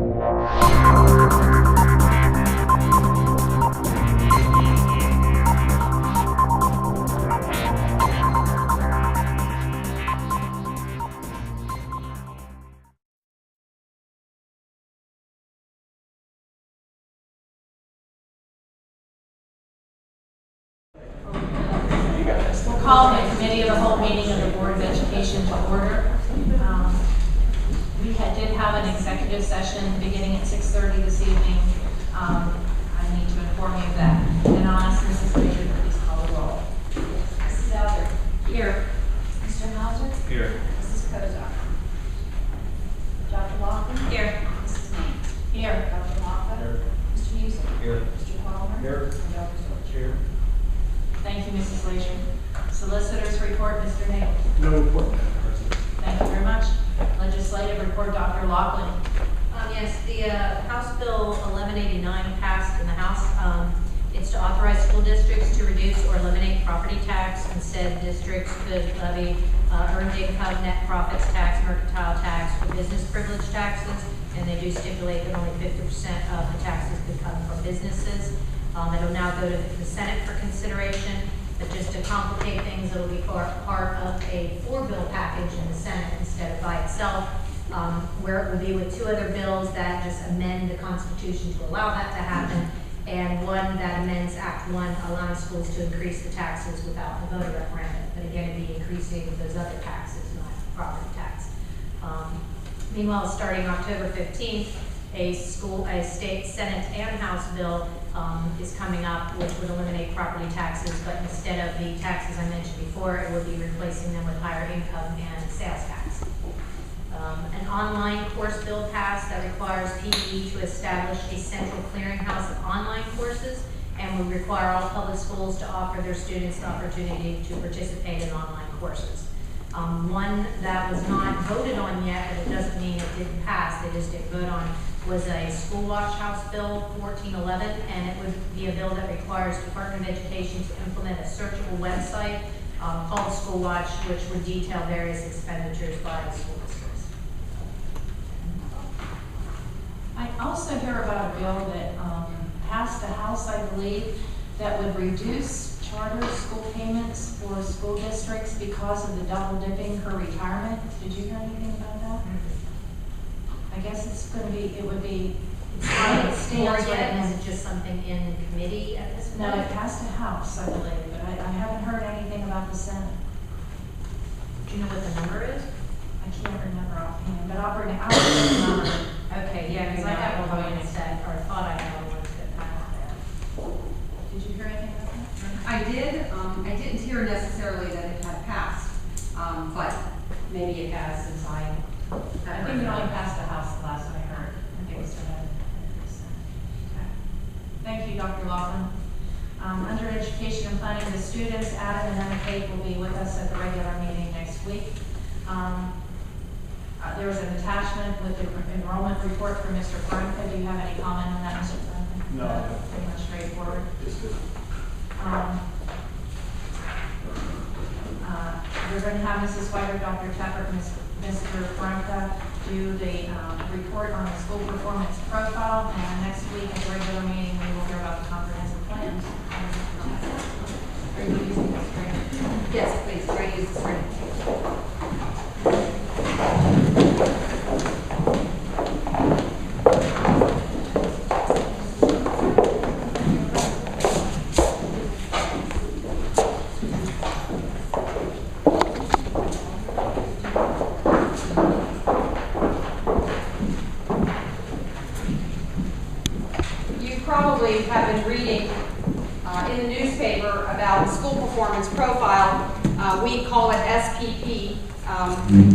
Call the committee of the whole meeting of the Board of Education to order. We did have an executive session beginning at 6:30 this evening. I need to inform you of that. And I'll ask Mrs. Frazier to please call the roll. Mrs. Elder. Here. Mr. Hauser. Here. Mrs. Kozak. Dr. Lawson. Here. Mrs. Main. Here. Dr. Moffa. Here. Mr. Music. Here. Mr. Palmer. Here. And Dr. Sorge. Here. Thank you, Mrs. Frazier. Solicitors report, Mr. Nagle. No report, Madam President. Thank you very much. Legislative report, Dr. Laughlin. Yes, the House Bill 1189 passed in the House. It's to authorize school districts to reduce or eliminate property tax. Instead, districts could levy earned income, net profits tax, mercantile tax, or business privilege taxes, and they do stipulate that only 50% of the taxes could come from businesses. It'll now go to the Senate for consideration, but just to complicate things, it'll be part of a 4-bill package in the Senate instead of by itself, where it will be with 2 other bills that just amend the Constitution to allow that to happen, and one that amends Act 1, allowing schools to increase the taxes without the voter referendum. But again, it'd be increasing those other taxes, not property tax. Meanwhile, starting October 15th, a state Senate and House bill is coming up, which would eliminate property taxes, but instead of the taxes I mentioned before, it would be replacing them with higher income and sales tax. An online course bill passed that requires PE to establish a central clearinghouse of online courses and would require all public schools to offer their students the opportunity to participate in online courses. One that was not voted on yet, but it doesn't mean it didn't pass, they just didn't vote on, was a School Watch House Bill 1411, and it would be a bill that requires Department of Education to implement a searchable website called School Watch, which would detail various expenditures by the school districts. I also hear about a bill that passed the House, I believe, that would reduce charter school payments for school districts because of the double dipping for retirement. Did you hear anything about that? I guess it's going to be, it would be, it's not, it stands Or yet. is it just something in committee at this point? No, it passed the House, I believe, but I haven't heard anything about the Senate. Do you know what the number is? I can't remember offhand, but I'll bring the number. Okay, yeah, because I have one that, or thought I had one that passed there. Did you hear anything about that? I did. I didn't hear necessarily that it had passed, but maybe it has since I think it only passed the House the last I heard. I think it was 7%. Okay. Thank you, Dr. Laughlin. Under Education and Planning, the students, Adam and Emma Kate, will be with us at the regular meeting next week. There was an attachment with the enrollment report for Mr. Franca. Do you have any comment on that, Mr. Franca? No. Pretty much straightforward. It's good. We're going to have Mrs. Swigart, Dr. Tepper, Mr. Franca do the report on the school performance profile, and next week at the regular meeting we will hear about the comprehensive plans. Are you using this screen? yes, please try to use the screen. Probably have been reading in the newspaper about school performance profile. We call it SPP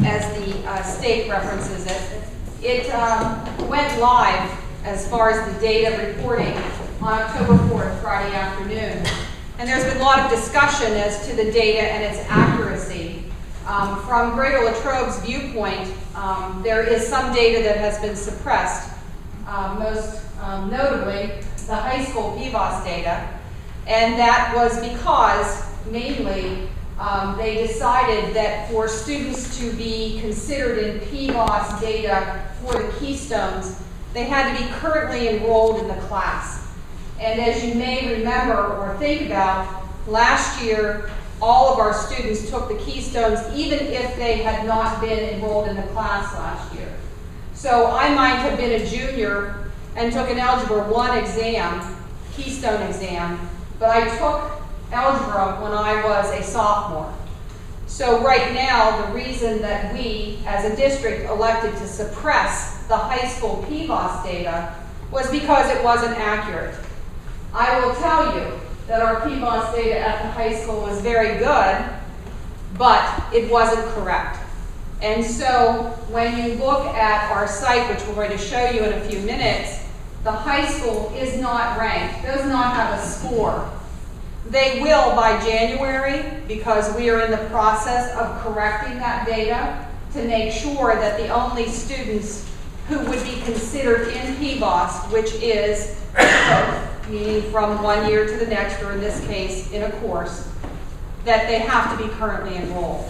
as the state references it. It went live as far as the data reporting on October 4th, Friday afternoon. And there's been a lot of discussion as to the data and its accuracy. From Greater Latrobe's viewpoint, there is some data that has been suppressed, most notably the high school PVOS data, and that was because mainly they decided that for students to be considered in PVOS data for the keystones, they had to be currently enrolled in the class. And as you may remember or think about, last year, all of our students took the Keystones even if they had not been enrolled in the class last year. So I might have been a junior and took an Algebra 1 exam, Keystone exam, but I took algebra when I was a sophomore. So right now, the reason that we, as a district, elected to suppress the high school PBOS data was because it wasn't accurate. I will tell you that our PBOS data at the high school was very good, but it wasn't correct. And so when you look at our site, which we're going to show you in a few minutes, the high school is not ranked, does not have a score. They will by January, because we are in the process of correcting that data to make sure that the only students who would be considered in PBOS, which is growth, meaning from one year to the next, or in this case, in a course, that they have to be currently enrolled.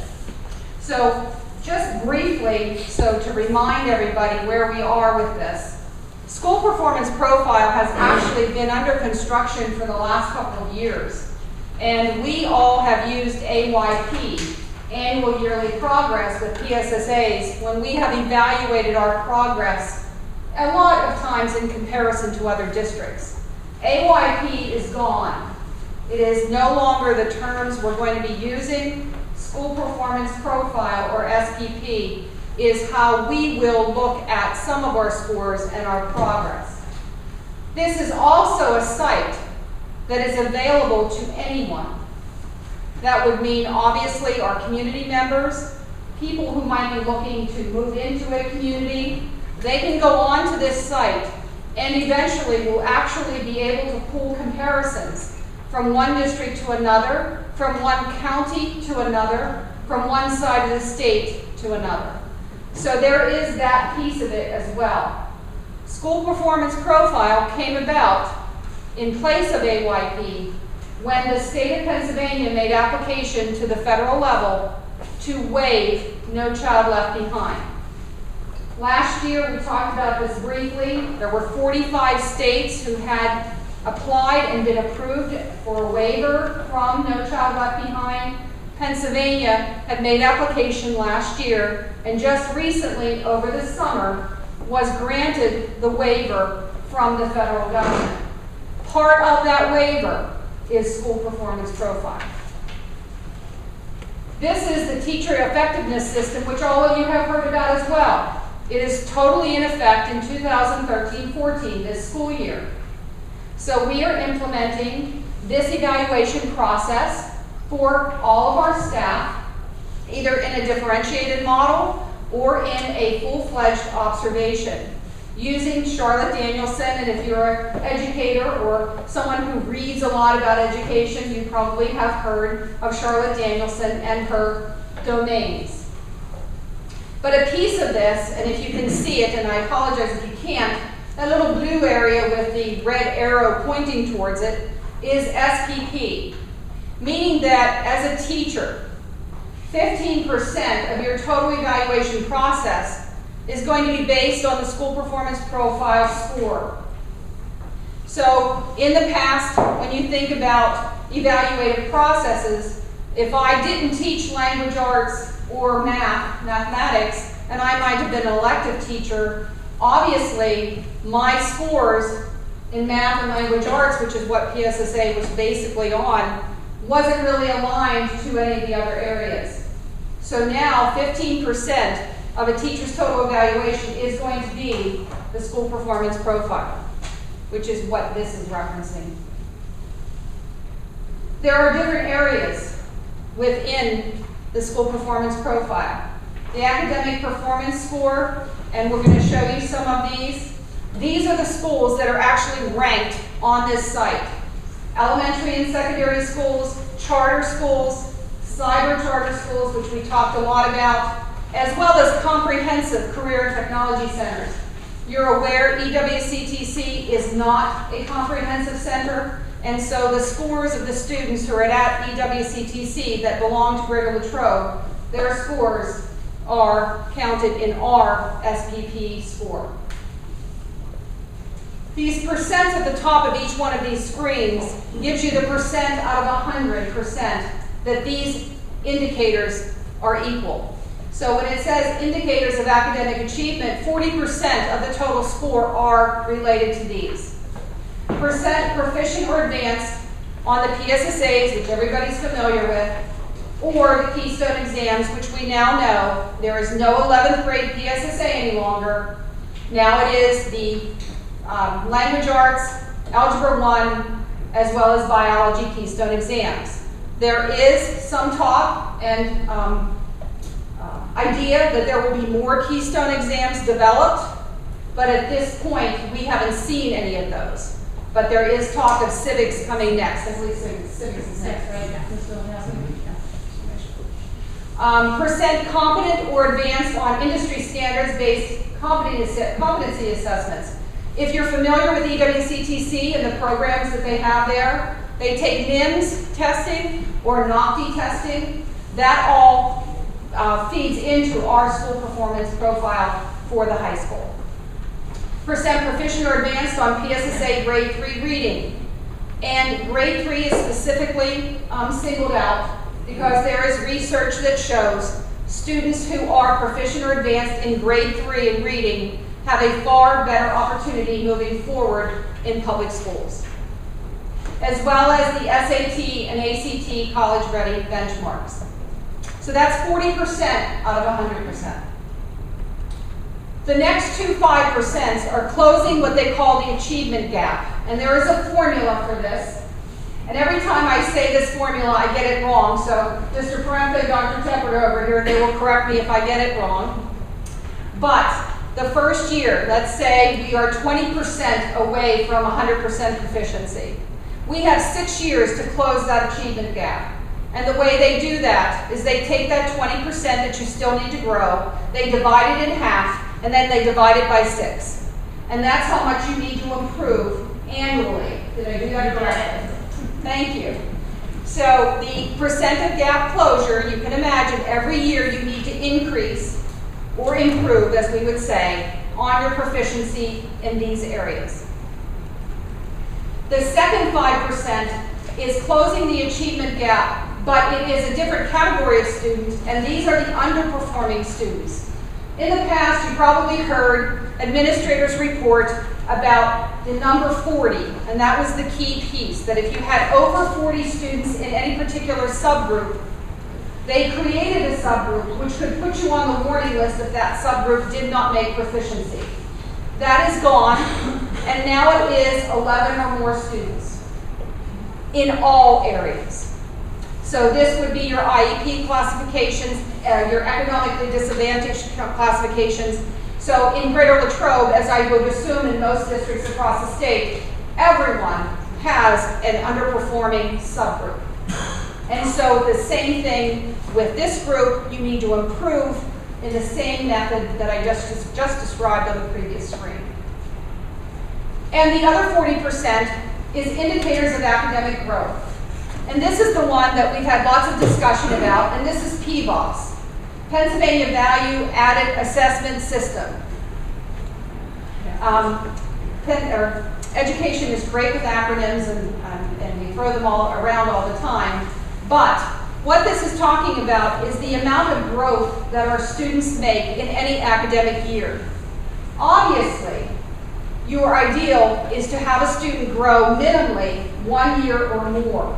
So just briefly, so to remind everybody where we are with this, School Performance Profile has actually been under construction for the last couple of years. And we all have used AYP, Annual Yearly Progress, with PSSAs when we have evaluated our progress a lot of times in comparison to other districts. AYP is gone. It is no longer the terms we're going to be using. School Performance Profile, or SPP, is how we will look at some of our scores and our progress. This is also a site that is available to anyone. That would mean, obviously, our community members, people who might be looking to move into a community. They can go on to this site and eventually will actually be able to pull comparisons from one district to another, from one county to another, from one side of the state to another. So there is that piece of it as well. School Performance Profile came about in place of AYP when the state of Pennsylvania made application to the federal level to waive No Child Left Behind. Last year, we talked about this briefly. There were 45 states who had applied and been approved for a waiver from No Child Left Behind. Pennsylvania had made application last year, and just recently, over the summer, was granted the waiver from the federal government. Part of that waiver is School Performance Profile. This is the teacher effectiveness system, which all of you have heard about as well. It is totally in effect in 2013-14, this school year. So we are implementing this evaluation process for all of our staff, either in a differentiated model or in a full-fledged observation, using Charlotte Danielson. And if you're an educator or someone who reads a lot about education, you probably have heard of Charlotte Danielson and her domains. But a piece of this, and if you can see it, and I apologize if you can't, that little blue area with the red arrow pointing towards it is SPP, meaning that as a teacher, 15% of your total evaluation process is going to be based on the School Performance Profile score. So in the past, when you think about evaluative processes, if I didn't teach language arts or mathematics, and I might have been an elective teacher, obviously my scores in math and language arts, which is what PSSA was basically on, wasn't really aligned to any of the other areas. So now 15% of a teacher's total evaluation is going to be the School Performance Profile, which is what this is referencing. There are different areas within the School Performance Profile. The Academic Performance Score, and we're going to show you some of these. These are the schools that are actually ranked on this site. Elementary and secondary schools, charter schools, cyber charter schools, which we talked a lot about, as well as comprehensive career and technology centers. You're aware EWCTC is not a comprehensive center, and so the scores of the students who are at EWCTC that belong to Greater Latrobe, their scores are counted in our SPP score. These percents at the top of each one of these screens gives you the percent out of 100% that these indicators are equal. So when it says indicators of academic achievement, 40% of the total score are related to these. Percent proficient or advanced on the PSSAs, which everybody's familiar with, or the Keystone exams, which we now know there is no 11th grade PSSA any longer. Now it is the language arts, algebra 1, as well as biology Keystone exams. There is some talk and idea that there will be more Keystone exams developed, but at this point we haven't seen any of those. But there is talk of civics coming next. I believe civics is next, right? Percent competent or advanced on industry standards-based competency assessments. If you're familiar with EWCTC and the programs that they have there, they take NIMS testing or NOCTI testing. That all feeds into our school performance profile for the high school. Percent proficient or advanced on PSSA grade 3 reading. And grade 3 is specifically singled out because there is research that shows students who are proficient or advanced in grade 3 in reading have a far better opportunity moving forward in public schools, as well as the SAT and ACT college ready benchmarks. So that's 40% out of 100%. The next two 5% are closing what they call the achievement gap. And there is a formula for this. And every time I say this formula, I get it wrong. So Mr. Parente and Dr. Tepper over here, they will correct me if I get it wrong. But the first year, let's say we are 20% away from 100% proficiency. We have 6 years to close that achievement gap. And the way they do that is they take that 20% that you still need to grow, they divide it in half, and then they divide it by 6. And that's how much you need to improve annually. Did I do that correctly? Thank you. So the percent of gap closure, you can imagine every year you need to increase or improve, as we would say, on your proficiency in these areas. The second 5% is closing the achievement gap, but it is a different category of students, and these are the underperforming students. In the past, you probably heard administrators report about the number 40, and that was the key piece, that if you had over 40 students in any particular subgroup, they created a subgroup which could put you on the warning list if that subgroup did not make proficiency. That is gone, and now it is 11 or more students in all areas. So this would be your IEP classifications, your economically disadvantaged classifications. So in Greater Latrobe, as I would assume in most districts across the state, everyone has an underperforming subgroup. And so the same thing with this group, you need to improve in the same method that I just described on the previous screen. And the other 40% is indicators of academic growth. And this is the one that we've had lots of discussion about, and this is PVAS, Pennsylvania Value Added Assessment System. Education is great with acronyms, and we throw them all around all the time, but what this is talking about is the amount of growth that our students make in any academic year. Obviously, your ideal is to have a student grow minimally 1 year or more.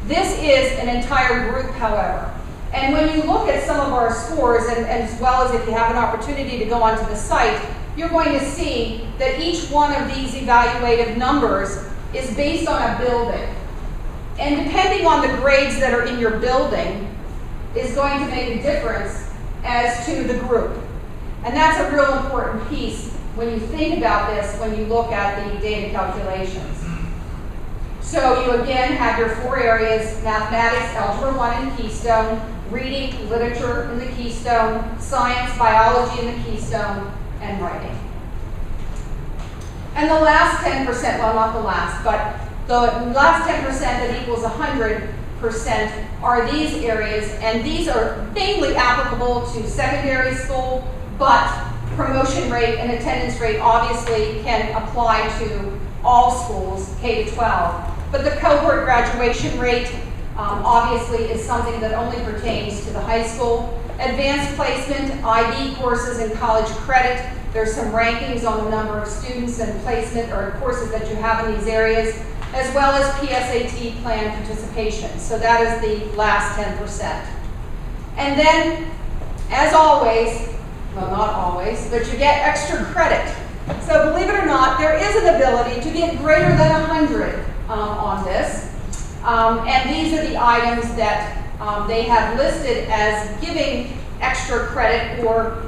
This is an entire group, however. And when you look at some of our scores, and as well as if you have an opportunity to go onto the site, you're going to see that each one of these evaluative numbers is based on a building. And depending on the grades that are in your building is going to make a difference as to the group. And that's a real important piece when you think about this, when you look at the data calculations. So you again have your 4 areas: mathematics, algebra 1 in Keystone, reading, literature in the Keystone, science, biology in the Keystone, and writing. And the last 10%, well, not the last, but the last 10% that equals 100% are these areas, and these are mainly applicable to secondary school, but promotion rate and attendance rate obviously can apply to all schools, K to 12. But the cohort graduation rate obviously is something that only pertains to the high school. Advanced placement, IB courses, and college credit. There's some rankings on the number of students and placement or courses that you have in these areas, as well as PSAT plan participation. So that is the last 10%. And then, as always, well, not always, but you get extra credit. So believe it or not, there is an ability to get greater than 100 on this. And these are the items that they have listed as giving extra credit, or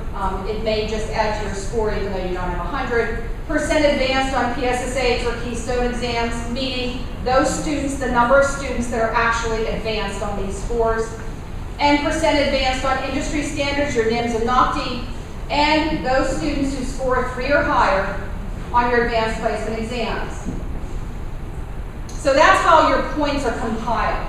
it may just add to your score even though you don't have 100. Percent advanced on PSSAs or Keystone exams, meaning those students, the number of students that are actually advanced on these scores. And percent advanced on industry standards, your NIMS and NOCTI, and those students who score 3 or higher on your advanced placement exams. So that's how your points are compiled.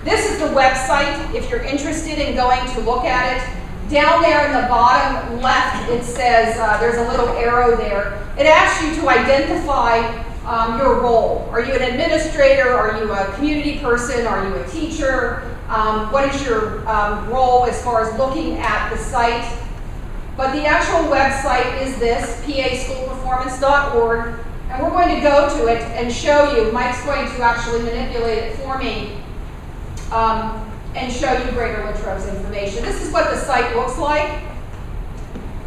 This is the website if you're interested in going to look at it. Down there in the bottom left, it says, there's a little arrow there. It asks you to identify your role. Are you an administrator? Are you a community person? Are you a teacher? What is your role as far as looking at the site? But the actual website is this, paschoolperformance.org. And we're going to go to it and show you. Mike's going to actually manipulate it for me and show you Greater Latrobe's information. This is what the site looks like.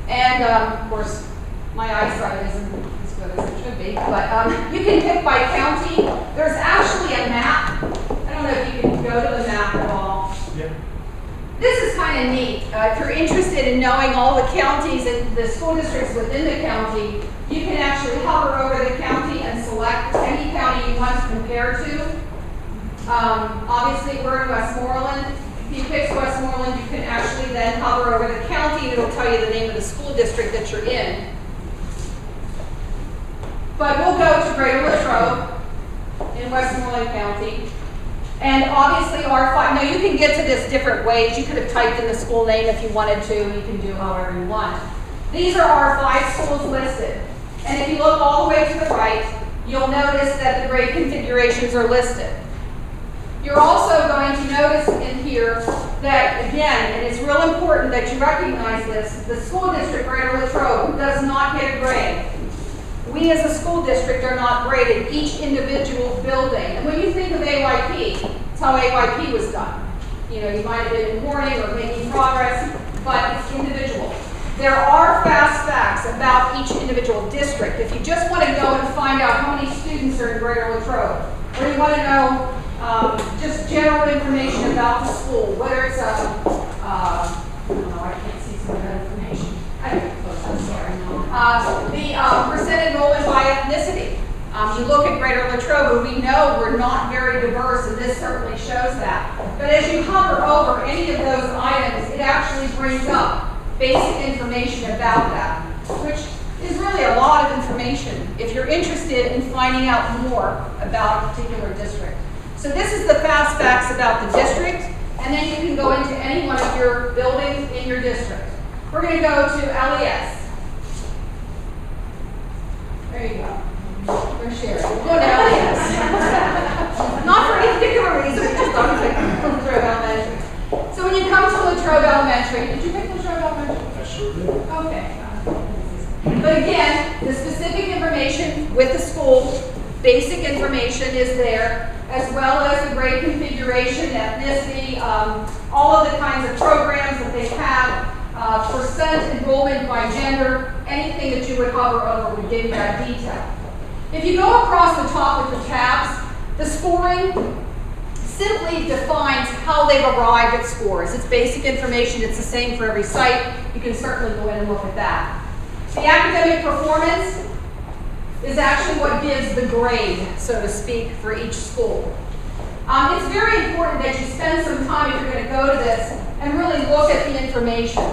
And of course, my eyesight isn't as good as it should be. But you can pick by county. There's actually a map. I don't know if you can go to the map at all. Yeah. This is kind of neat. If you're interested in knowing all the counties and the school districts within the county, you can actually hover over the county and select any county you want to compare to. Obviously, we're in Westmoreland. If you pick Westmoreland, you can actually then hover over the county and it'll tell you the name of the school district that you're in. But we'll go to Greater Latrobe in Westmoreland County. And obviously R5, now you can get to this different ways. You could have typed in the school name if you wanted to. You can do however you want. These are our 5 schools listed. And if you look all the way to the right, you'll notice that the grade configurations are listed. You're also going to notice in here that, again, and it's real important that you recognize this, the school district, Greater Latrobe, does not get a grade. We as a school district are not graded each individual building. And when you think of AYP, it's how AYP was done. You know, you might have been warning or making progress, but it's individual. There are fast facts about each individual district. If you just want to go and find out how many students are in Greater Latrobe, or you want to know just general information about the school, whether it's I don't know, I can't see some of that information. I'm sorry. The percent enrollment by ethnicity. You look at Greater Latrobe, and we know we're not very diverse, and this certainly shows that. But as you hover over any of those items, it actually brings up basic information about that, which is really a lot of information if you're interested in finding out more about a particular district. So this is the fast facts about the district, and then you can go into any one of your buildings in your district. We're going to go to LES. There you go. We're sharing. We're going to LES. Not for any particular reason, we just thought we'd pick Latrobe Elementary. So when you come to Latrobe Elementary, did you pick Latrobe Elementary? I sure did. Okay. But again, the specific information with the school, basic information is there, as well as the grade configuration, ethnicity, all of the kinds of programs that they have, percent enrollment by gender, anything that you would hover over would give you that detail. If you go across the top with the tabs, the scoring simply defines how they've arrived at scores. It's basic information. It's the same for every site. You can certainly go in and look at that. The academic performance is actually what gives the grade, so to speak, for each school. It's very important that you spend some time, if you're going to go to this, and really look at the information,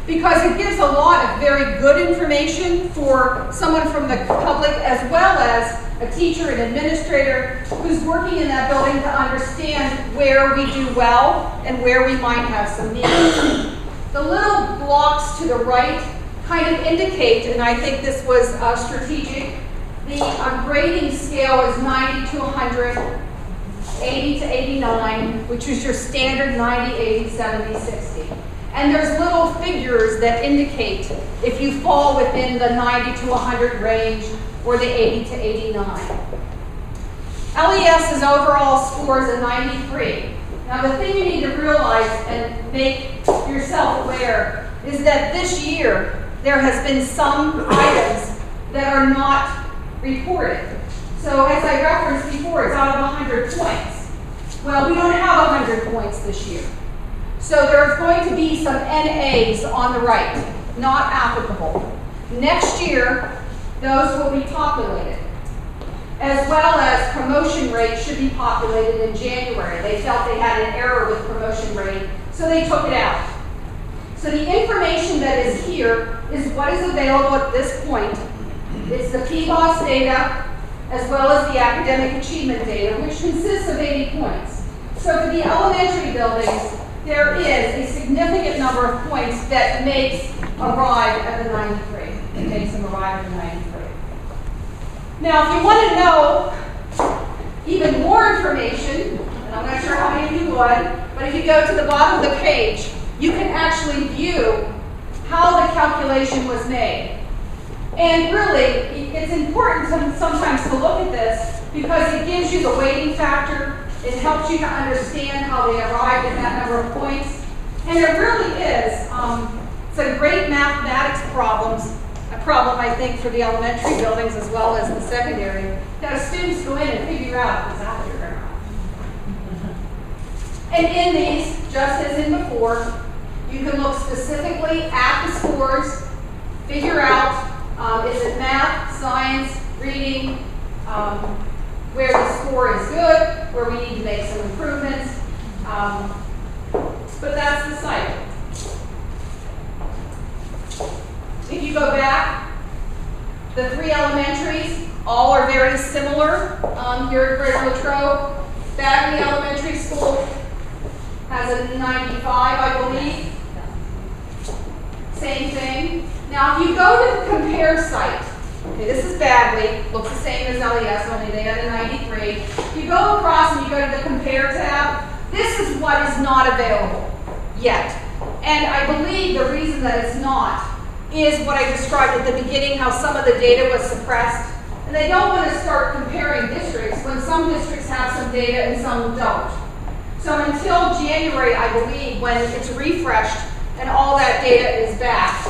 because it gives a lot of very good information for someone from the public, as well as a teacher and administrator who's working in that building to understand where we do well and where we might have some needs. The little blocks to the right kind of indicate, and I think this was strategic, the grading scale is 90 to 100, 80 to 89, which is your standard 90, 80, 70, 60. And there's little figures that indicate if you fall within the 90 to 100 range or the 80 to 89. LES's overall score is a 93. Now the thing you need to realize and make yourself aware is that this year there has been some items that are not reported. So as I referenced before, it's out of 100 points. Well, we don't have 100 points this year. So there's going to be some NAs on the right, not applicable. Next year, those will be populated, as well as promotion rate should be populated in January. They felt they had an error with promotion rate, so they took it out. So the information that is here is what is available at this point. It's the PBOS data, as well as the academic achievement data, which consists of 80 points. So for the elementary buildings, there is a significant number of points that makes arrive at the 93. It makes them arrive at the 93. Now, if you want to know even more information, and I'm not sure how many of you would, but if you go to the bottom of the page, you can actually view how the calculation was made. And really, it's important sometimes to look at this because it gives you the weighting factor. It helps you to understand how they arrived at that number of points. And it really is, it's a great mathematics problem, I think, for the elementary buildings as well as the secondary, that students go in and figure out if it's accurate or not. And in these, just as in before, you can look specifically at the scores, figure out is it math, science, reading, where the score is good, where we need to make some improvements. But that's the site. If you go back, the three elementaries all are very similar here at Greater Latrobe. Bagley Elementary School has a 95, I believe. Same thing. Now, if you go to the compare site, okay, this is Bagley, looks the same as LES, only they had a 93. You go across and you go to the compare tab, this is what is not available yet. And I believe the reason that it's not is what I described at the beginning, how some of the data was suppressed. And they don't want to start comparing districts when some districts have some data and some don't. So until January, I believe, when it's refreshed and all that data is back,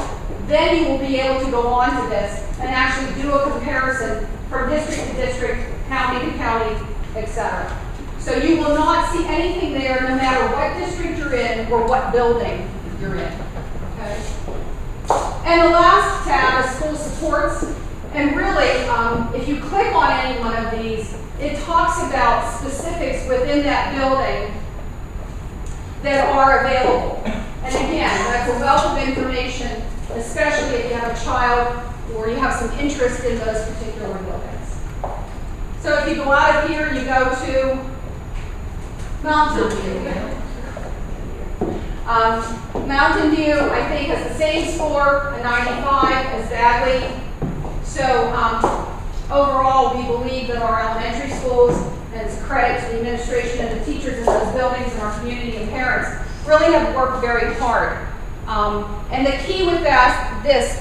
then you will be able to go on to this and actually do a comparison from district to district, county to county, etc. So you will not see anything there no matter what district you're in or what building you're in. Okay? And the last tab is school supports. And really, if you click on any one of these, it talks about specifics within that building that are available. And again, that's a wealth of information, especially if you have a child or you have some interest in those particular buildings. So if you go out of here, you go to Mountain View. Mountain View, I think, has the same score, a 95, as Bagley. So overall, we believe that our elementary schools, and it's a credit to the administration and the teachers in those buildings and our community and parents, really have worked very hard. And the key with this,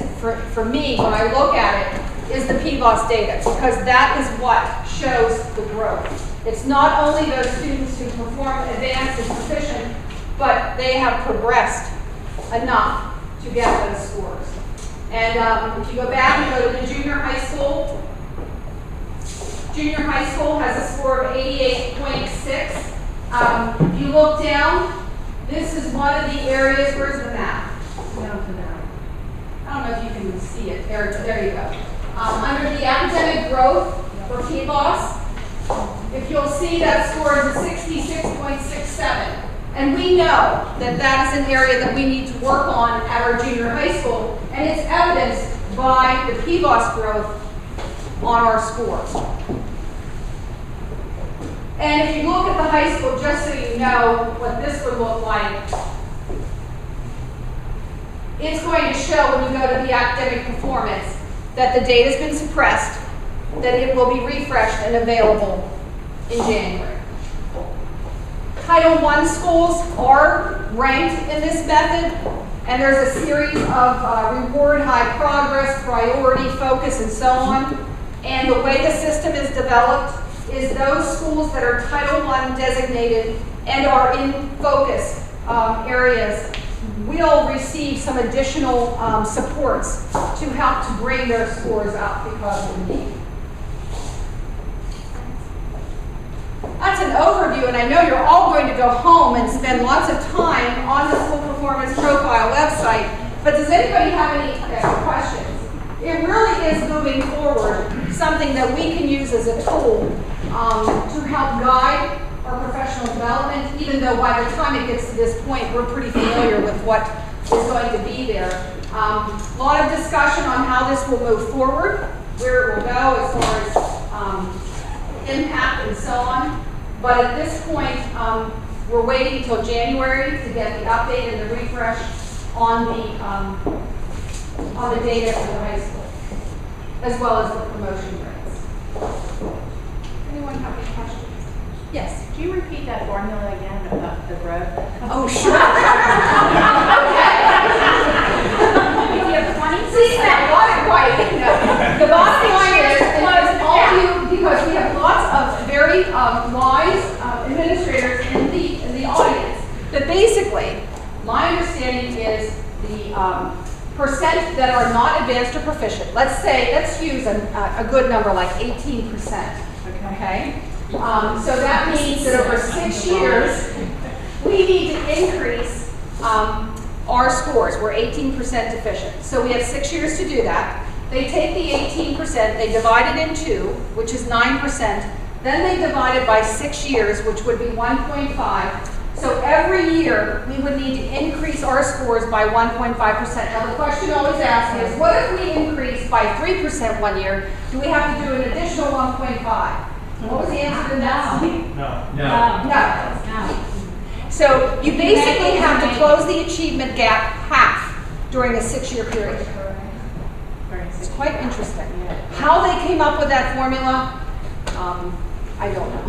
for me, when I look at it, is the PBOS data, because that is what shows the growth. It's not only those students who perform advanced and proficient, but they have progressed enough to get those scores. And if you go back and go to the junior high school has a score of 88.6. If you look down, this is one of the areas, where's the map? I don't know if you can see it. There you go. Under the academic growth for PBOS, if you'll see that score is a 66.67. And we know that that is an area that we need to work on at our junior high school, and it's evidenced by the PBOS growth on our scores. And if you look at the high school, just so you know what this would look like, it's going to show when you go to the academic performance that the data's been suppressed, that it will be refreshed and available in January. Title I schools are ranked in this method, and there's a series of reward, high progress, priority, focus, and so on. And the way the system is developed is those schools that are Title I designated and are in focus areas will receive some additional supports to help to bring their scores up because of the need. That's an overview, and I know you're all going to go home and spend lots of time on the School Performance Profile website, but does anybody have any questions? It really is moving forward, something that we can use as a tool to help guide our professional development, even though by the time it gets to this point, we're pretty familiar with what is going to be there. A lot of discussion on how this will move forward, where it will go as far as impact and so on. But at this point, we're waiting until January to get the update and the refresh on the data for the high school, as well as the promotion rates. Anyone have any questions? Yes. Could you repeat that formula again about the growth? Oh, sure. If you have 20%. See, that wasn't quite. No. The bottom line is, and all of you, because we have lots of very wise administrators in the audience, that basically, my understanding is the percent that are not advanced or proficient. Let's use a good number like 18%. Okay? So that means that over 6 years, we need to increase our scores. We're 18% deficient. So we have 6 years to do that. They take the 18%, they divide it in 2, which is 9%. Then they divide it by 6 years, which would be 1.5. So every year, we would need to increase our scores by 1.5%. Now the question always asked is, what if we increase by 3% one year? Do we have to do an additional 1.5? What was the answer to that? No. So you basically have to close the achievement gap half during a 6-year period. It's quite interesting. How they came up with that formula, I don't know.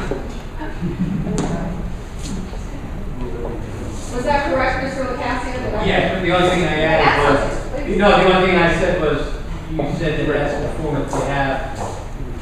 Was that correct, Mr. LaCassia? Yeah, the only thing I added was, the only thing I said was, you said that that's the performance they have.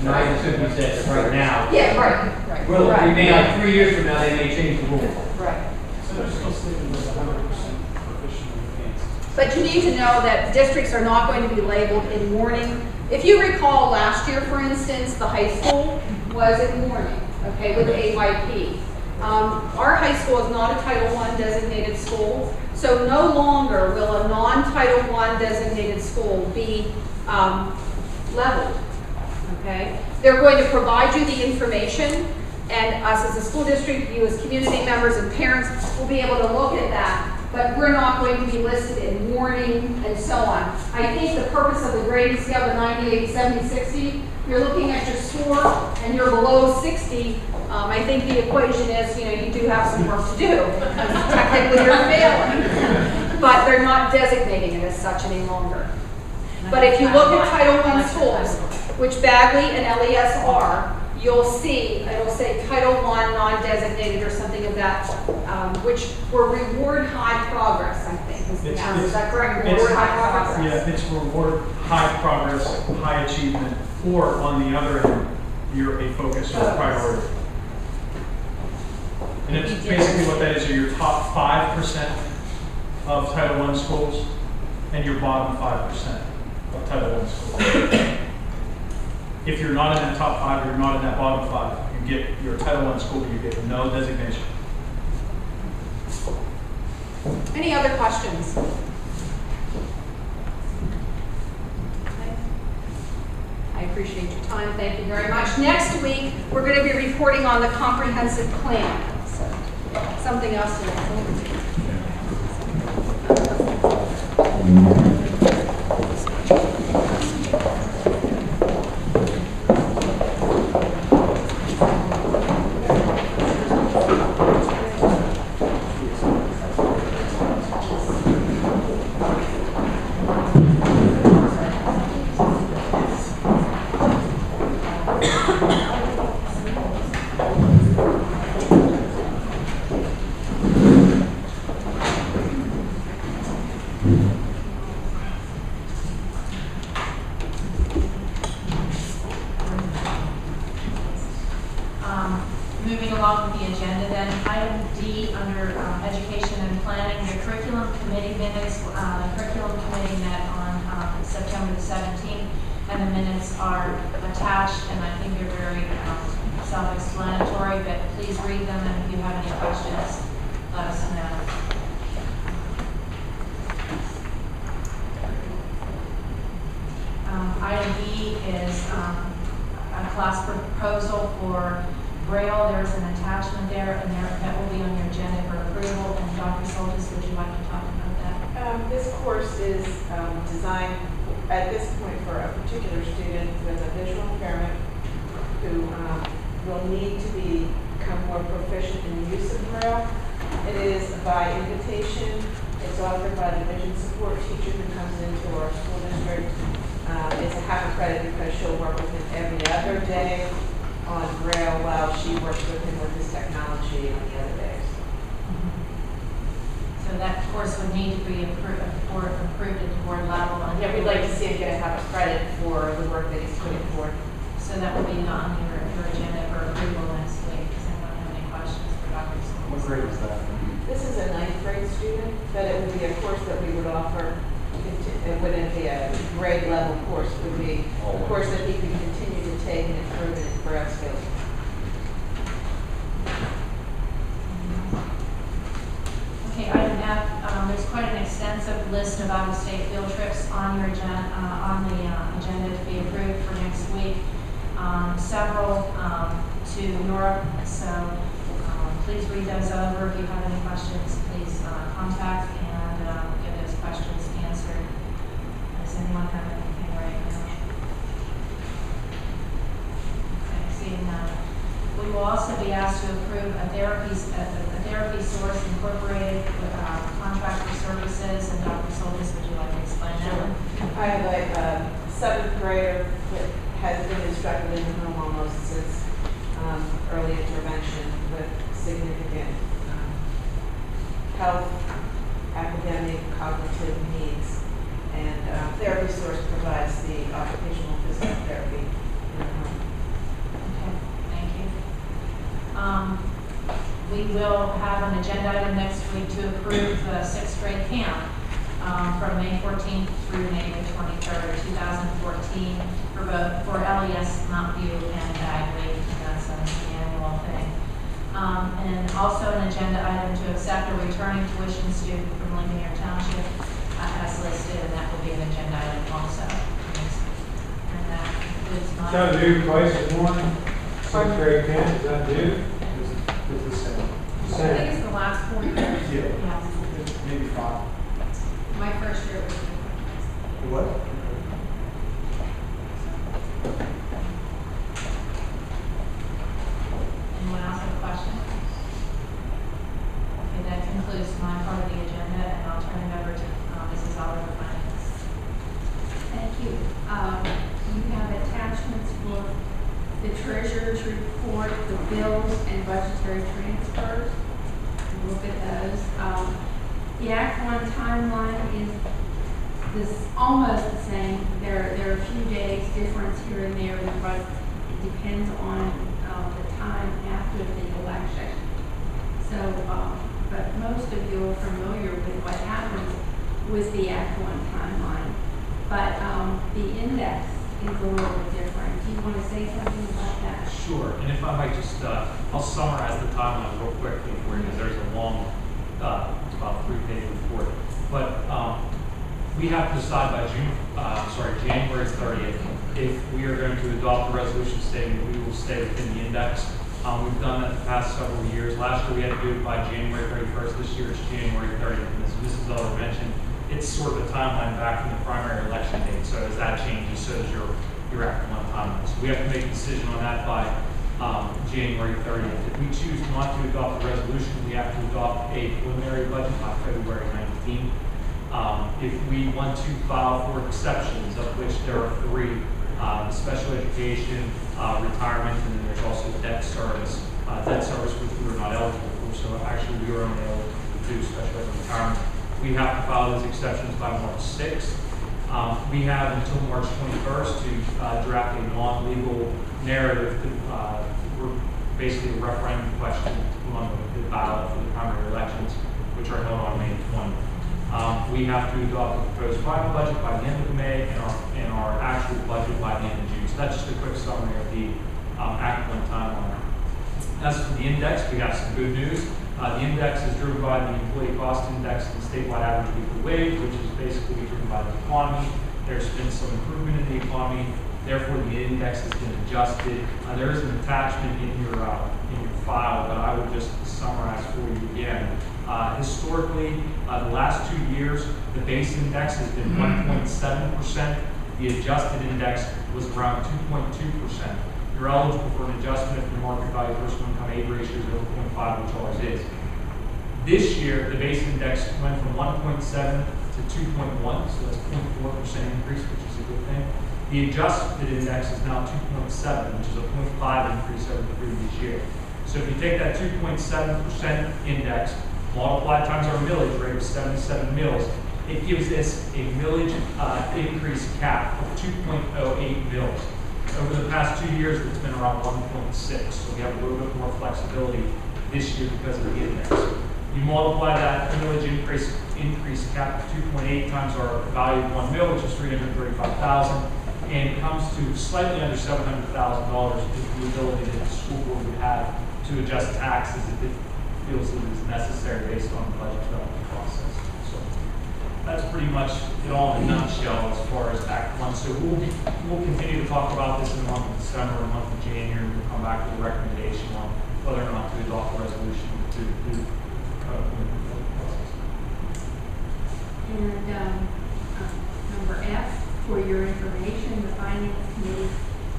No, I assume you said right now. Yeah, right. Well, we may, like 3 years from now, they may change the rules. Right. So they're still sticking with 100% proficient in advanced. But you need to know that districts are not going to be labeled in warning. If you recall last year, for instance, the high school was in warning, okay, with AYP. Our high school is not a Title I designated school, so no longer will a non-Title I designated school be leveled. Okay? They're going to provide you the information, and us as a school district, you as community members and parents will be able to look at that, but we're not going to be listed in warning and so on. I think the purpose of the grading scale, the 98, 70, 60, you're looking at your score and you're below 60, I think the equation is, you do have some work to do. Technically you're failing, but they're not designating it as such any longer. But if you look at Title I schools, which Bagley and LES are, you'll see, it'll say Title I non-designated or something of that, which were reward high progress, I think. Is that correct? Reward high progress? Yeah, it's reward high progress, high achievement, or on the other end, you're a focus or priority. And it's basically what that is, are your top 5% of Title I schools and your bottom 5% of Title I schools. If you're not in that top 5 or you're not in that bottom 5, you get your Title I school, you get no designation. Any other questions? I appreciate your time. Thank you very much. Next week, we're going to be reporting on the comprehensive plan. So, something else to look forward to. moving along with the agenda then, item D under education and planning, the curriculum committee minutes, the curriculum committee met on September the 17th, and the minutes are attached, and I think they're very self-explanatory, but please read them, and if you have any questions, let us know. Item E is a class proposal for Braille. There's an attachment there, and that will be on your agenda for approval. And Dr. Soltis, would you like to talk about that? This course is designed at this point for a particular student with a visual impairment who will need to become more proficient in the use of Braille. It is by invitation. It's offered by the vision support teacher who comes into our school district. It's a half a credit because she'll work with him every other day on Braille while she works with him with his technology on the other days. So that course would need to be approved at the board level. And Yeah, we'd like to see him get a half a credit for the work that he's putting forth. so that will be on your agenda for approval next week. Does anyone have any questions for Dr. Soltis? What grade is that? This is a 9th grade student, but it would be a course that we would offer. It wouldn't be a grade level course. It would be a course that he could continue to take and improve in his Braille skills. Okay, item F, there's quite an extensive list of out-of-state field trips on your agenda to be approved for next week. Several to Europe, so please read those over. If you have any questions, please contact and get those questions answered. Does anyone have anything right now? Okay, seeing none. We will also be asked to approve a therapy source incorporated with contract for services, and Dr. Soltis, would you like to explain that one? I have a 7th grader that has been instructed in the home almost since early intervention with significant health, academic, cognitive needs. And Therapy Source provides the occupational physical therapy in the home. Okay, thank you. We will have an agenda item next week to approve the 6th grade camp from May 14th through May the 23rd, 2014 for LES Mount View and Bagley. That's an annual thing. And also an agenda item to accept a returning tuition student from Lincoln Township as listed, and that will be an agenda item also. And that includes my... Is that due twice as one? 6th grade camp, is that due? It's the same. I think it's the last 4 years. Yeah. Maybe 5. My first year was. What? Anyone else have a question? Okay, that concludes my part of the agenda, and I'll turn it over to Mrs. Oliver Finance. Thank you. You have attachments for the treasurer's report, the bills and budgetary transfers. Look at those. The Act 1 timeline is almost the same. There are a few days difference here and there, but it depends on the time after the election. So, but most of you are familiar with what happens with the Act 1 timeline. But the index is a little bit different. Do you want to say something about that? Sure, and if I might just, I'll summarize the timeline real quickly for you, because there's a long, it's about 3-page report. But we have to decide by January 30th, if we are going to adopt a resolution stating that we will stay within the index. We've done that the past several years. Last year we had to do it by January 31st. This year it's January 30th. And as Mrs. Zeller mentioned, it's sort of a timeline back from the primary election date. So as that changes, so does your Act 1 timeline. So we have to make a decision on that by January 30th. If we choose not to adopt a resolution, we have to adopt a preliminary budget by February 19th. If we want to file for exceptions, of which there are 3, the special education, retirement, and then there's also debt service. Debt service which we were not eligible for, so actually we were only eligible to do special ed retirement. We have to file those exceptions by March 6th. We have until March 21st to draft a non-legal narrative basically a referendum question on the ballot for the primary elections, which are held on May 20th. We have to adopt the proposed final budget by the end of May and our actual budget by the end of June. So that's just a quick summary of the Act 1 timeline. As for the index, we have some good news. The index is driven by the employee cost index and statewide average weekly wage, which is basically driven by the economy. There's been some improvement in the economy, therefore the index has been adjusted. There is an attachment in your file, but I would just summarize for you again. Historically, the last 2 years, the base index has been 1.7%. The adjusted index was around 2.2%. You're eligible for an adjustment if your market value personal income aid ratio is over 0.5, which always is. This year, the base index went from 1.7 to 2.1, so that's a 0.4% increase, which is a good thing. The adjusted index is now 2.7, which is a 0.5 increase over the previous year. So if you take that 2.7% index, multiply times our millage rate of 77 mills, it gives us a millage increase cap of 2.08 mills. Over the past 2 years, it's been around 1.6, so we have a little bit more flexibility this year because of the index. You multiply that millage increase cap of 2.8 times our value of 1 mill, which is $335,000, and it comes to slightly under $700,000 is the ability that the school board would have to adjust taxes if it feels it is necessary based on the budget development process. So that's pretty much it all in a nutshell as far as Act 1. So we'll continue to talk about this in the month of December, the month of January. We'll come back with a recommendation on whether or not to adopt a resolution to do the process. And number F, for your information, the Finance Committee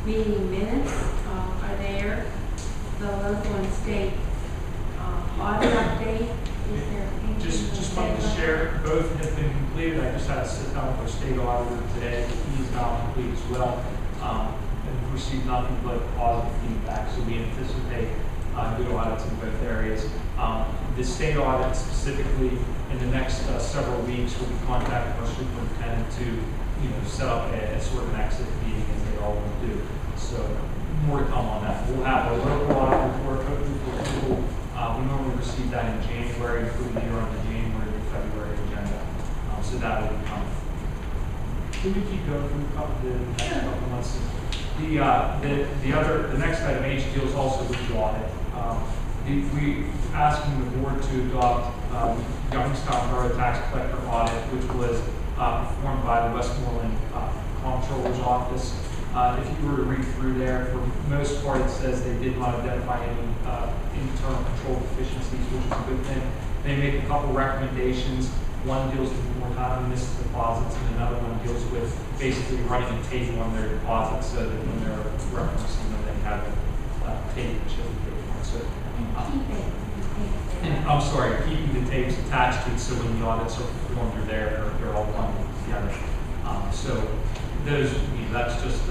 meeting minutes are there. The local and state audit update, is there anything? Just wanted to share, both have been completed. I just had to sit down with our state auditor today. He is now complete as well. And we've received nothing but positive feedback, so we anticipate good audits in both areas. The state audit specifically, in the next several weeks, we'll be contacting our superintendent to set up a sort of an exit meeting as they all will do. So more to come on that. We'll have a local audit report, hopefully for people. We normally receive that in January, including here on the January to February agenda. So that will be coming. Can we keep going through the next couple months? The next item H deals also with the audit. We asking the board to adopt Youngstown Borough Tax Collector audit, which was performed by the Westmoreland Comptroller's Office. If you were to read through there, for the most part, it says they did not identify any internal control deficiencies, which is a good thing. They make a couple recommendations. One deals with more time missed deposits, and another one deals with basically running a table on their deposits so that when they're referencing them, they have a tape that shows the date. So, I'm sorry, keeping the tapes attached to it so when the audits are performed, they're all bundled together. So those, that's just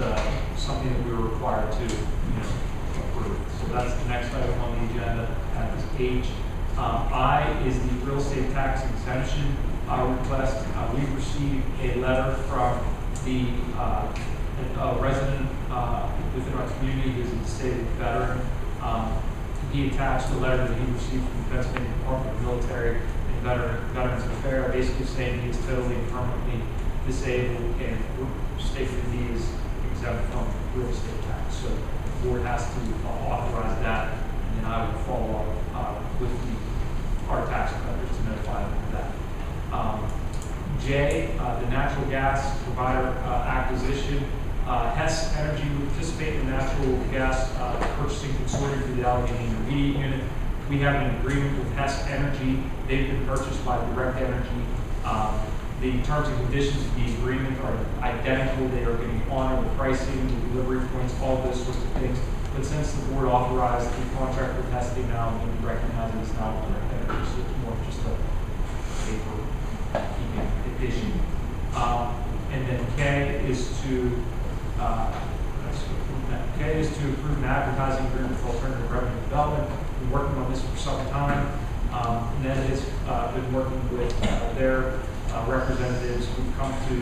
something that we were required to, approve. So that's the next item on the agenda. That is H. I is the real estate tax exemption request. We've received a letter from the resident within our community who is a disabled veteran. He attached a letter that he received from the Pennsylvania Department of Military and Veterans Affairs, basically saying he is totally and permanently disabled and stating that he is exempt from real estate tax. So the board has to authorize that, and then I will follow up with our tax collectors to notify them of that. J, the natural gas provider acquisition. Hess Energy will participate in the natural gas purchasing consortium for the Allegheny Intermediate Unit. We have an agreement with Hess Energy. They've been purchased by Direct Energy. The terms and conditions of the agreement are identical. They are going to honor the pricing, the delivery points, all those sorts of things. But since the board authorized the contract with Hess, they now recognize it as now Direct Energy, so it's more just a paper keeping issue. And then K is to approve an advertising agreement with Alternative Revenue Development. We've been working on this for some time. Ned has been working with their representatives. We've come to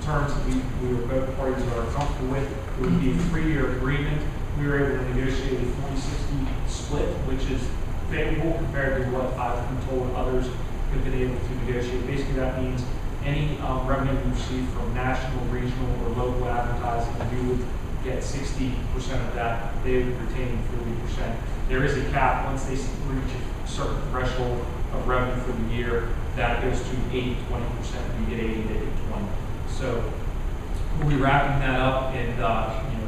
terms that we were both parties are comfortable with. It would be a 3-year agreement. we were able to negotiate a 40-60 split, which is favorable compared to what I've been told others have been able to negotiate. Basically, that means any revenue we receive from national, regional, or local advertising, we would get 60% of that. They would retain 40%. There is a cap. Once they reach a certain threshold of revenue for the year, that goes to 80-20%. We get 80, they get 20. So we'll be wrapping that up, and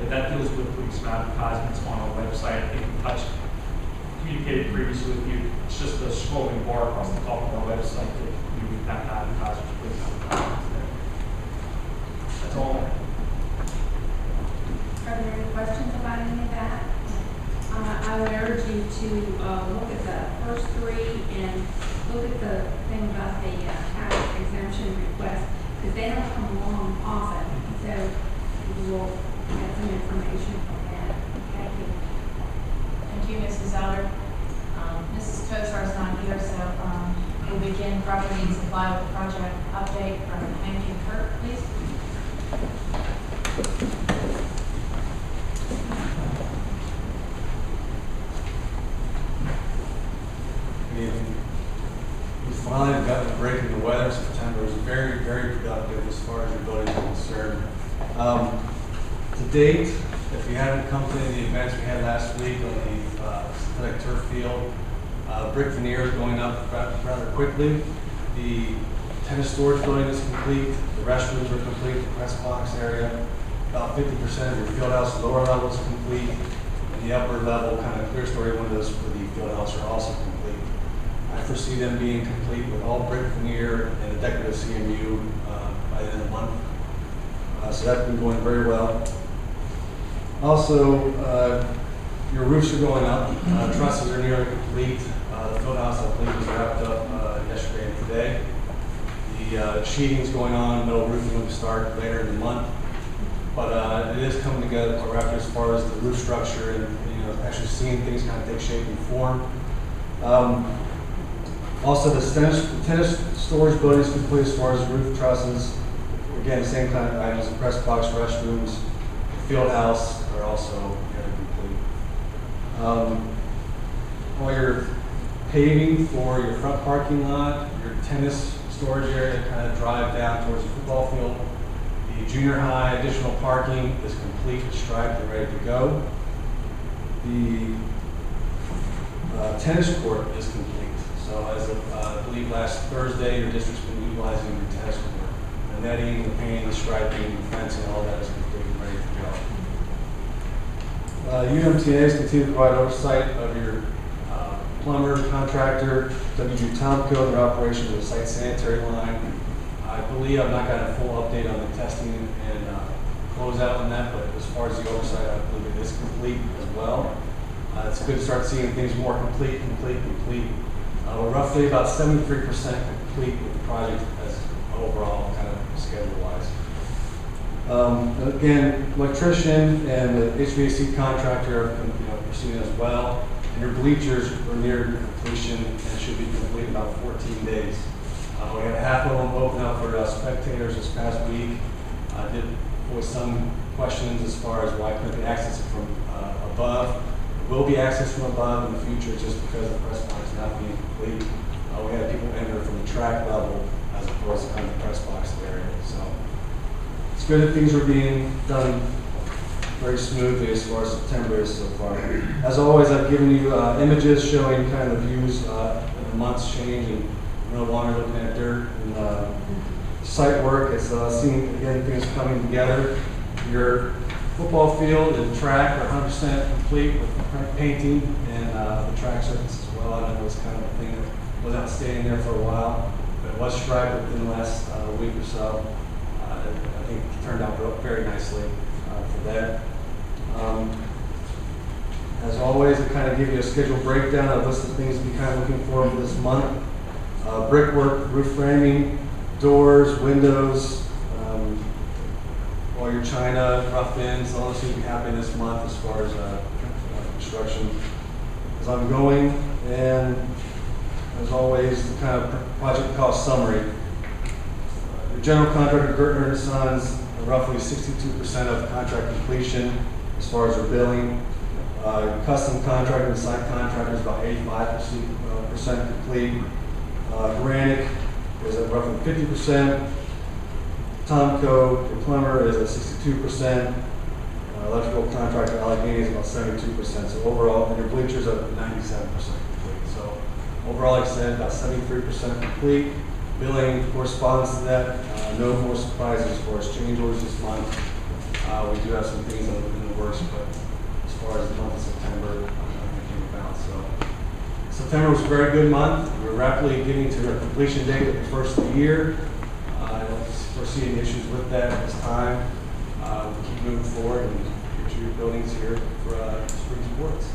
that deals with putting some advertisements on our website. I think we communicated previously with you. It's just a scrolling bar across the top of our website that you would have advertisers put advertisements there. That's all. Are there any questions about any of that? I would urge you to look at the first three and look at the thing about the tax exemption request, because they don't come along often. So you will get some information from that. Thank you. Thank you, Mrs. Elder. Mrs. Kosar is not here, so we'll begin property and supply with the project update from Hank and Kurt, please. We finally got a break in the weather. September was very, very productive as far as your building is concerned. To date, if you haven't come to any of the events we had last week on the synthetic turf field, brick veneer is going up rather quickly. The tennis storage building is complete. The restrooms are complete. The press box area, about 50% of your field house lower level is complete. And the upper level kind of clear story windows for the field house are also complete. I foresee them being complete with all brick veneer and a decorative CMU by the end of the month. So that's been going very well. Also, your roofs are going up. Trusses are nearly complete. The field house, I believe, was wrapped up yesterday and today. The sheeting's going on. Metal roofing will start later in the month. But it is coming together as far as the roof structure and actually seeing things kind of take shape and form. Also, the tennis storage building is complete as far as roof trusses. Again, same kind of items, the press box, restrooms, the field house are also complete. All your paving for your front parking lot, your tennis storage area to kind of drive down towards the football field. The junior high additional parking is complete, striped and ready to go. The tennis court is complete. So as of, I believe last Thursday, your district's been utilizing your tennis court. The netting, the painting, the striping, the fencing, all that is complete and ready to go. UMTAs continue to provide oversight of your plumber, contractor, WG Tomco, their operation of the site sanitary line. I believe I've not got a full update on the testing and closeout on that, but as far as the oversight, I believe it is complete as well. It's good to start seeing things more complete. We're roughly about 73% complete with the project as overall kind of schedule-wise. Again, electrician and the HVAC contractor are proceeding as well. And your bleachers are near completion and should be complete in about 14 days. We had half of them open up for spectators this past week. I did voice some questions as far as why couldn't they access it from above. It will be accessed from above in the future just because the press box is not being complete. We had people enter from the track level as opposed to kind of the press box area. So it's good that things are being done very smoothly as far as September is so far. As always, I've given you images showing kind of views in the months change and no longer looking at dirt and site work. It's seeing, again, things coming together. Your football field and track are 100% complete with painting and the track surface as well. I know it was kind of a thing that was outstanding there for a while, but it was striped within the last week or so. I think it turned out very nicely for that. As always, I kind of give you a schedule breakdown of a list of things to be kind of looking for this month. Brickwork, roof framing, doors, windows, all your china, rough ends, all this should be happening this month as far as construction is ongoing. And as always, the kind of project cost summary. Your general contractor, Gertner & Sons, roughly 62% of contract completion as far as our billing. Custom contractor and site contractor is about 85% complete. Granite is at roughly 50%. Tomco, the plumber, is at 62%. Electrical contractor Allegheny is about 72%. So overall, and your bleachers are 97% complete. So overall, like I said, about 73% complete. Billing corresponds to that. No more surprises for us change orders this month. We do have some things in the works, but as far as the month of September, nothing came about. So September was a very good month. We're rapidly getting to our completion date at the first of the year. I don't foresee any issues with that at this time. We'll keep moving forward and get your buildings here for spring sports.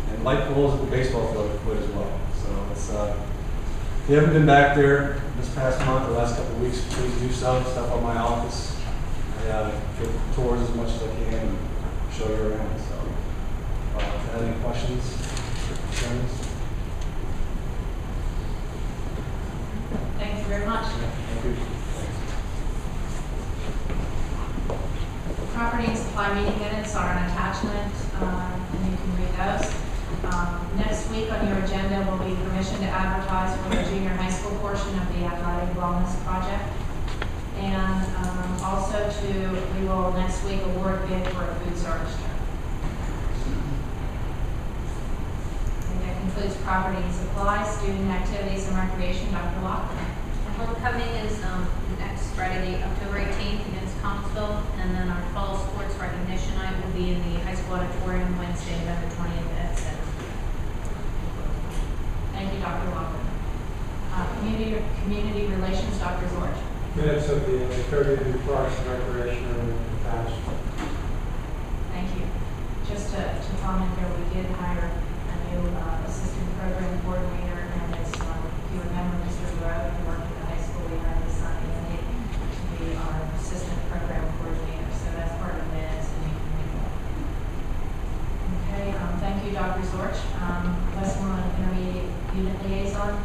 And light poles at the baseball field are put as well. So it's, if you haven't been back there this past month, the last couple of weeks, please do so. Stop by my office. I get tours as much as I can and show you around. So, if you have any questions or concerns? Thank you very much. Thank you. Property and supply meeting minutes are an attachment, and you can read those. Next week on your agenda will be permission to advertise for the junior high school portion of the athletic wellness project. And also we will next week award bid for a food service truck. And that concludes property and supply, student activities and recreation. Dr. Lockton. Homecoming is next Friday, October 18th against Thomasville, and then our fall sports recognition night will be in the high school auditorium Wednesday, November 20th at 7. Thank you, Dr. Lockton. Community relations, Dr. George. Minutes of the Latrobe Parks and Recreation are attached. Thank you. Just to comment there, we did hire a new assistant program coordinator, and as if you remember, Mr. Rowe, who worked at the high school, we hired his son Andy to be our assistant program coordinator. So that's part of the minutes, and you can read that. Okay. Thank you, Dr. Zorch. Westmoreland Intermediate Unit Liaison.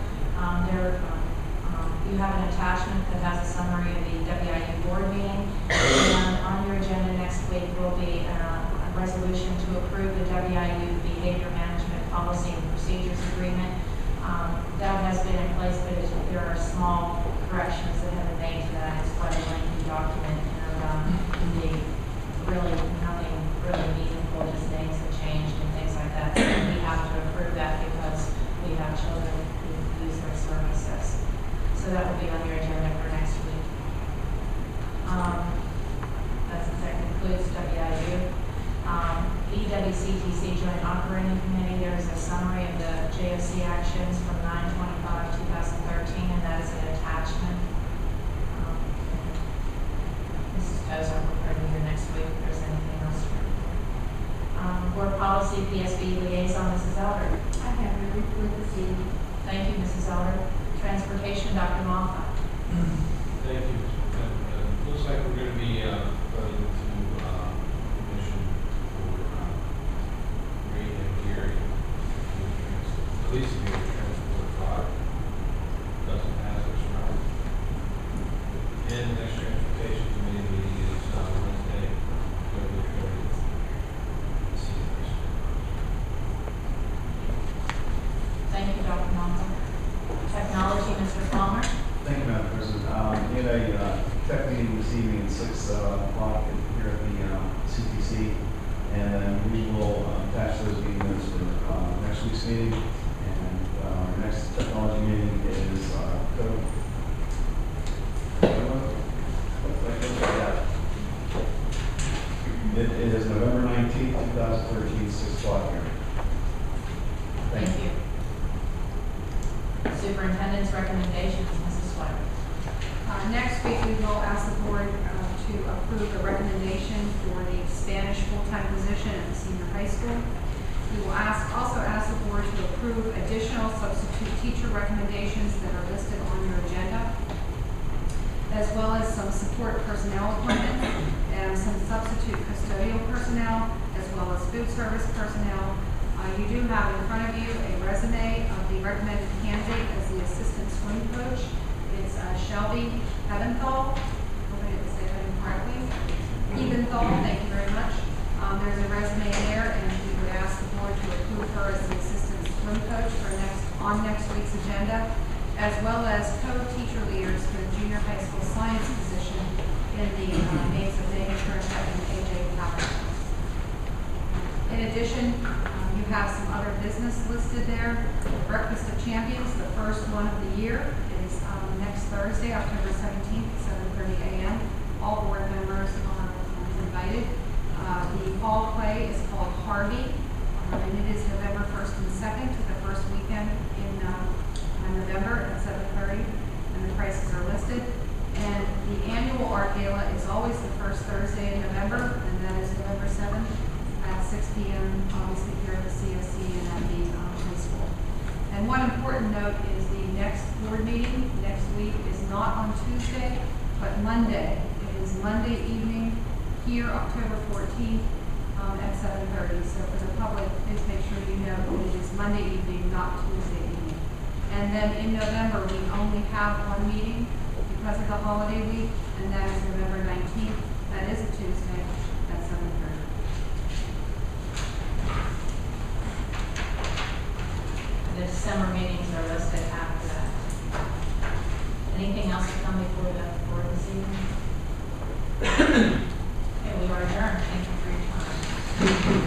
You have an attachment that has a summary of the WIU board meeting, and on your agenda next week will be a resolution to approve the WIU behavior management policy and procedures agreement. That has been in place, but there are small corrections that have been made to that. It's quite a lengthy document, and really nothing really meaningful, just names have changed and things like that. So we have to approve that because we have children who use their services. So that will be on your agenda for next week. That concludes WIU. EWCTC Joint Operating Committee, there is a summary of the JOC actions from 9/25/2013, and that is an attachment. Mrs. Tozer will bring you next week if there's anything else to report. Board Policy PSB Liaison, Mrs. Elder. I have a report this evening. Thank you, Mrs. Elder. Transportation, Dr. Moffat. Thank you. Looks like we're going to be going to commission for rate and gearing. At least to be able to transport 5 dozen hazardous routes. And the next transportation committee meeting is Wednesday, February 30th. Thank you, Dr. Moffat. Technology, Mr. Palmer. Thank you, Madam President. We had a tech meeting this evening at 6 o'clock here at the CTC, and then we will attach those meeting notes for next week's meeting. And our next technology meeting is it is November 19th, 2013, 6 o'clock here. Thank you. Superintendent's recommendations, Mrs. Sweater. Next week, we will ask the board to approve a recommendation for the Spanish full-time position at the senior high school. We will also ask the board to approve additional substitute teacher recommendations that are listed on your agenda, as well as some support personnel appointments and some substitute custodial personnel, as well as food service personnel. You do have in front of you a resume of the recommended candidate as the assistant swim coach. It's Shelby Eventhal. Hope I didn't say that incorrectly. Eventhal, thank you very much. There's a resume there, and we would ask the board to approve her as the assistant swim coach for on next week's agenda, as well as co-teacher leaders for the junior high school science position in the names of Dana Turnstead and AJ Powell. In addition, you have some other business listed there. Breakfast of Champions, the first one of the year, is next Thursday, October 17th, 7:30 a.m. All board members are invited. The fall play is called Harvey, and it is November 1st and 2nd, the first weekend in November at 7:30, and the prices are listed. And the annual art gala is always the first Thursday in November, and that is November 7th at 6 p.m., obviously here at the CSC and at the high school. And one important note is the next board meeting next week is not on Tuesday, but Monday. It is Monday evening here, October 14th at 7:30. So for the public, please make sure you know that it is Monday evening, not Tuesday evening. And then in November, we only have one meeting because of the holiday week, and that is November 19th. That is a Tuesday at 7:30. The December meetings are listed after that. Anything else to come before the board this evening? Okay, we are adjourned. Thank you for your time.